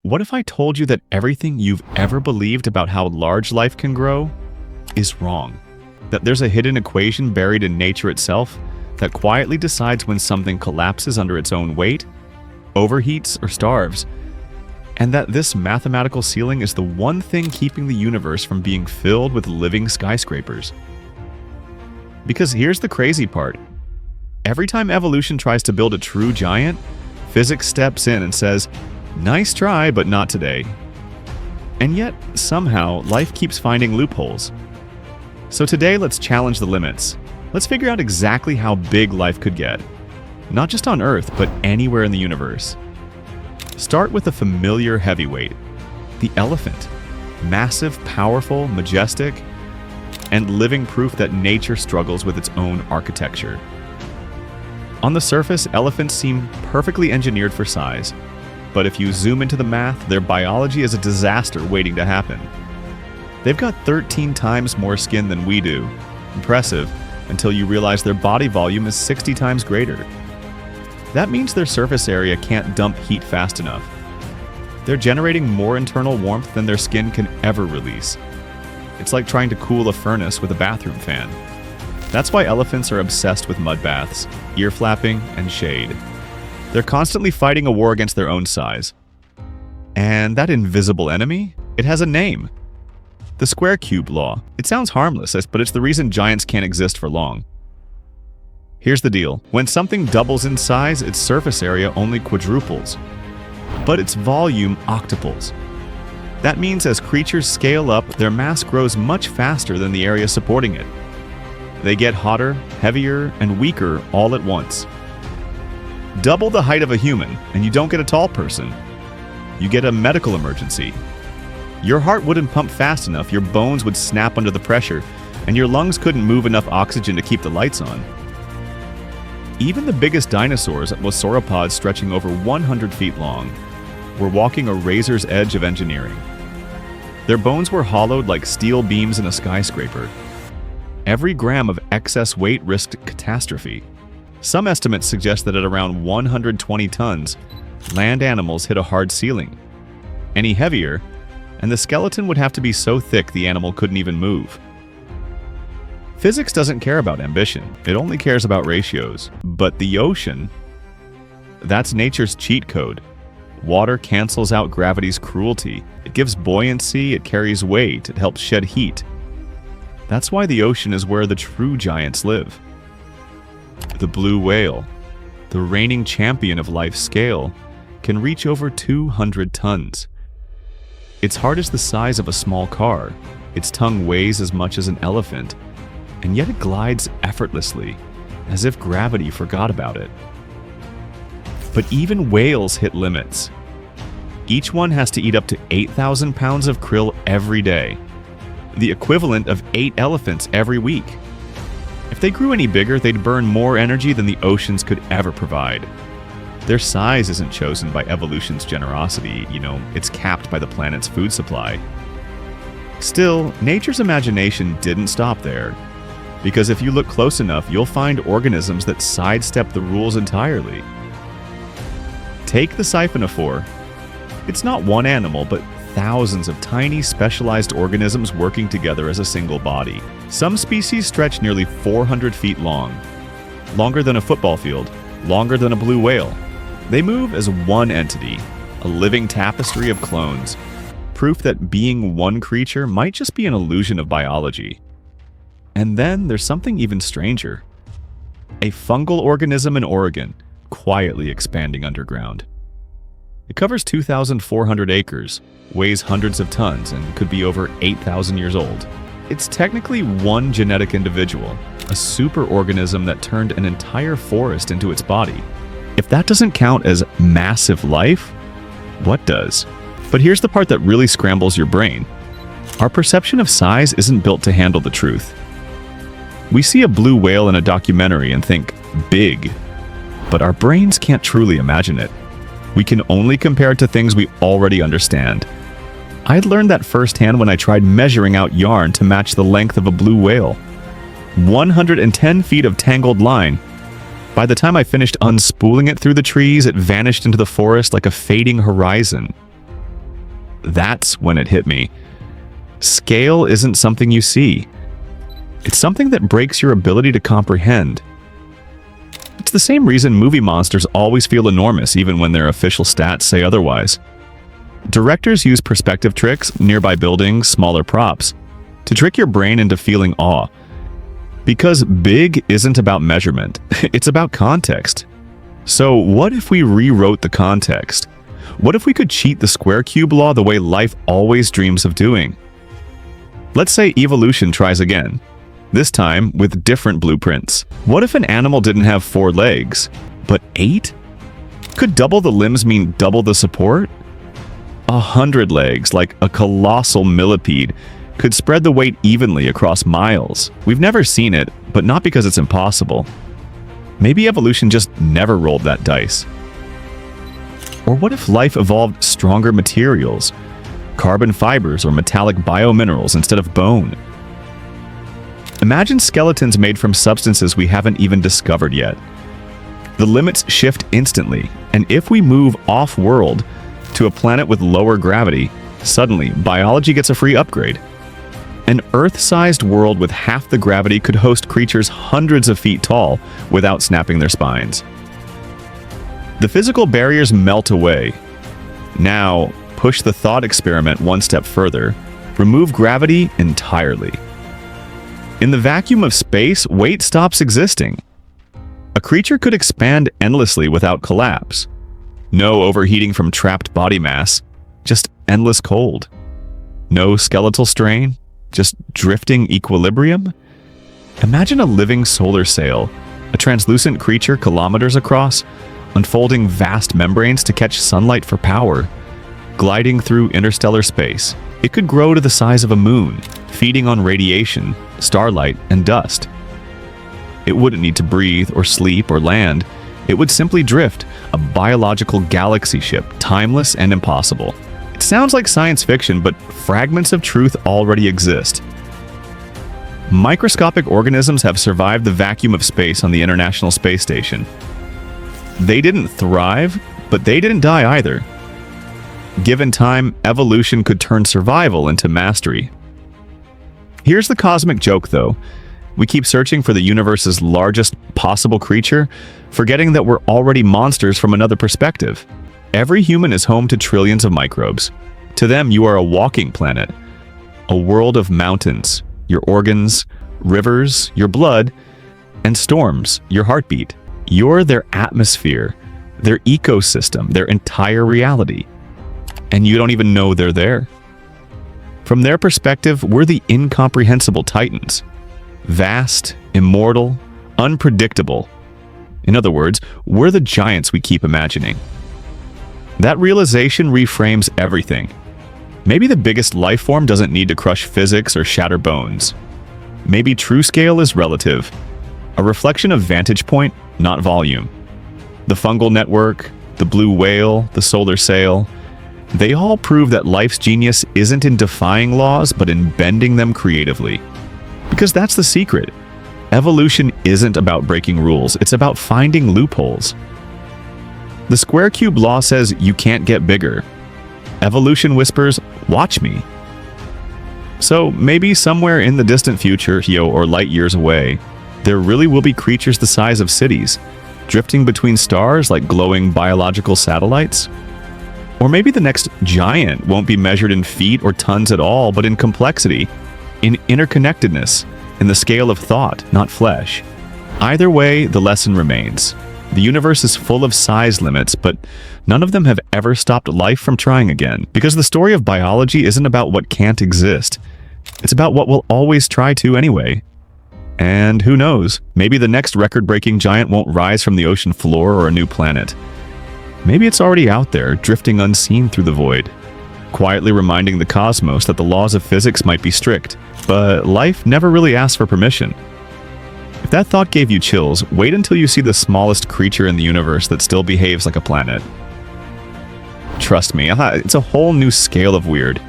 What if I told you that everything you've ever believed about how large life can grow is wrong? That there's a hidden equation buried in nature itself that quietly decides when something collapses under its own weight, overheats, or starves, and that this mathematical ceiling is the one thing keeping the universe from being filled with living skyscrapers. Because here's the crazy part. Every time evolution tries to build a true giant, physics steps in and says, "Nice try, but not today." And yet, somehow, life keeps finding loopholes. So today, let's challenge the limits. Let's figure out exactly how big life could get. Not just on Earth, but anywhere in the universe. Start with a familiar heavyweight, the elephant. Massive, powerful, majestic, and living proof that nature struggles with its own architecture. On the surface, elephants seem perfectly engineered for size. But if you zoom into the math, their biology is a disaster waiting to happen. They've got 13 times more skin than we do. Impressive, until you realize their body volume is 60 times greater. That means their surface area can't dump heat fast enough. They're generating more internal warmth than their skin can ever release. It's like trying to cool a furnace with a bathroom fan. That's why elephants are obsessed with mud baths, ear flapping, and shade. They're constantly fighting a war against their own size. And that invisible enemy? It has a name. The square cube law. It sounds harmless, but it's the reason giants can't exist for long. Here's the deal. When something doubles in size, its surface area only quadruples, but its volume octuples. That means as creatures scale up, their mass grows much faster than the area supporting it. They get hotter, heavier, and weaker all at once. Double the height of a human, and you don't get a tall person. You get a medical emergency. Your heart wouldn't pump fast enough, your bones would snap under the pressure, and your lungs couldn't move enough oxygen to keep the lights on. Even the biggest dinosaurs, with sauropods stretching over 100 feet long, were walking a razor's edge of engineering. Their bones were hollowed like steel beams in a skyscraper. Every gram of excess weight risked catastrophe. Some estimates suggest that at around 120 tons, land animals hit a hard ceiling. Any heavier, and the skeleton would have to be so thick the animal couldn't even move. Physics doesn't care about ambition, it only cares about ratios. But the ocean, that's nature's cheat code. Water cancels out gravity's cruelty. It gives buoyancy, it carries weight, it helps shed heat. That's why the ocean is where the true giants live. The blue whale, the reigning champion of life's scale, can reach over 200 tons. Its heart is the size of a small car, its tongue weighs as much as an elephant, and yet it glides effortlessly, as if gravity forgot about it. But even whales hit limits. Each one has to eat up to 8,000 pounds of krill every day, the equivalent of 8 elephants every week. If they grew any bigger, they'd burn more energy than the oceans could ever provide. Their size isn't chosen by evolution's generosity, it's capped by the planet's food supply. Still, nature's imagination didn't stop there. Because if you look close enough, you'll find organisms that sidestep the rules entirely. Take the siphonophore. It's not one animal, but thousands of tiny, specialized organisms working together as a single body. Some species stretch nearly 400 feet long, longer than a football field, longer than a blue whale. They move as one entity, a living tapestry of clones, proof that being one creature might just be an illusion of biology. And then there's something even stranger. A fungal organism in Oregon, quietly expanding underground. It covers 2,400 acres, weighs hundreds of tons, and could be over 8,000 years old. It's technically one genetic individual, a superorganism that turned an entire forest into its body. If that doesn't count as massive life, what does? But here's the part that really scrambles your brain. Our perception of size isn't built to handle the truth. We see a blue whale in a documentary and think, big. But our brains can't truly imagine it. We can only compare it to things we already understand. I'd learned that firsthand when I tried measuring out yarn to match the length of a blue whale. 110 feet of tangled line. By the time I finished unspooling it through the trees, it vanished into the forest like a fading horizon. That's when it hit me. Scale isn't something you see. It's something that breaks your ability to comprehend. It's the same reason movie monsters always feel enormous even when their official stats say otherwise. Directors use perspective tricks, nearby buildings, smaller props, to trick your brain into feeling awe. Because big isn't about measurement, it's about context. So what if we rewrote the context? What if we could cheat the square cube law the way life always dreams of doing? Let's say evolution tries again, this time with different blueprints. What if an animal didn't have 4 legs, but 8? Could double the limbs mean double the support? 100 legs, like a colossal millipede, could spread the weight evenly across miles. We've never seen it, but not because it's impossible. Maybe evolution just never rolled that dice. Or what if life evolved stronger materials, carbon fibers or metallic biominerals instead of bone? Imagine skeletons made from substances we haven't even discovered yet. The limits shift instantly, and if we move off-world to a planet with lower gravity, suddenly biology gets a free upgrade. An Earth-sized world with half the gravity could host creatures hundreds of feet tall without snapping their spines. The physical barriers melt away. Now, push the thought experiment one step further. Remove gravity entirely. In the vacuum of space, weight stops existing. A creature could expand endlessly without collapse. No overheating from trapped body mass, just endless cold. No skeletal strain, just drifting equilibrium. Imagine a living solar sail, a translucent creature kilometers across, unfolding vast membranes to catch sunlight for power, gliding through interstellar space. It could grow to the size of a moon, feeding on radiation, starlight, and dust. It wouldn't need to breathe or sleep or land. It would simply drift, a biological galaxy ship, timeless and impossible. It sounds like science fiction, but fragments of truth already exist. Microscopic organisms have survived the vacuum of space on the International Space Station. They didn't thrive, but they didn't die either. Given time, evolution could turn survival into mastery. Here's the cosmic joke, though. We keep searching for the universe's largest possible creature, forgetting that we're already monsters from another perspective. Every human is home to trillions of microbes. To them, you are a walking planet, a world of mountains, your organs, rivers, your blood, and storms, your heartbeat. You're their atmosphere, their ecosystem, their entire reality. And you don't even know they're there. From their perspective, we're the incomprehensible titans. Vast, immortal, unpredictable. In other words, we're the giants we keep imagining. That realization reframes everything. Maybe the biggest life form doesn't need to crush physics or shatter bones. Maybe true scale is relative, a reflection of vantage point, not volume. The fungal network, the blue whale, the solar sail, they all prove that life's genius isn't in defying laws, but in bending them creatively. Because that's the secret. Evolution isn't about breaking rules, it's about finding loopholes. The square cube law says you can't get bigger. Evolution whispers, watch me. So maybe somewhere in the distant future, or light years away, there really will be creatures the size of cities, drifting between stars like glowing biological satellites. Or maybe the next giant won't be measured in feet or tons at all, but in complexity, in interconnectedness, in the scale of thought, not flesh. Either way, the lesson remains. The universe is full of size limits, but none of them have ever stopped life from trying again. Because the story of biology isn't about what can't exist. It's about what will always try to anyway. And who knows, maybe the next record-breaking giant won't rise from the ocean floor or a new planet. Maybe it's already out there, drifting unseen through the void, quietly reminding the cosmos that the laws of physics might be strict, but life never really asks for permission. If that thought gave you chills, wait until you see the smallest creature in the universe that still behaves like a planet. Trust me, it's a whole new scale of weird.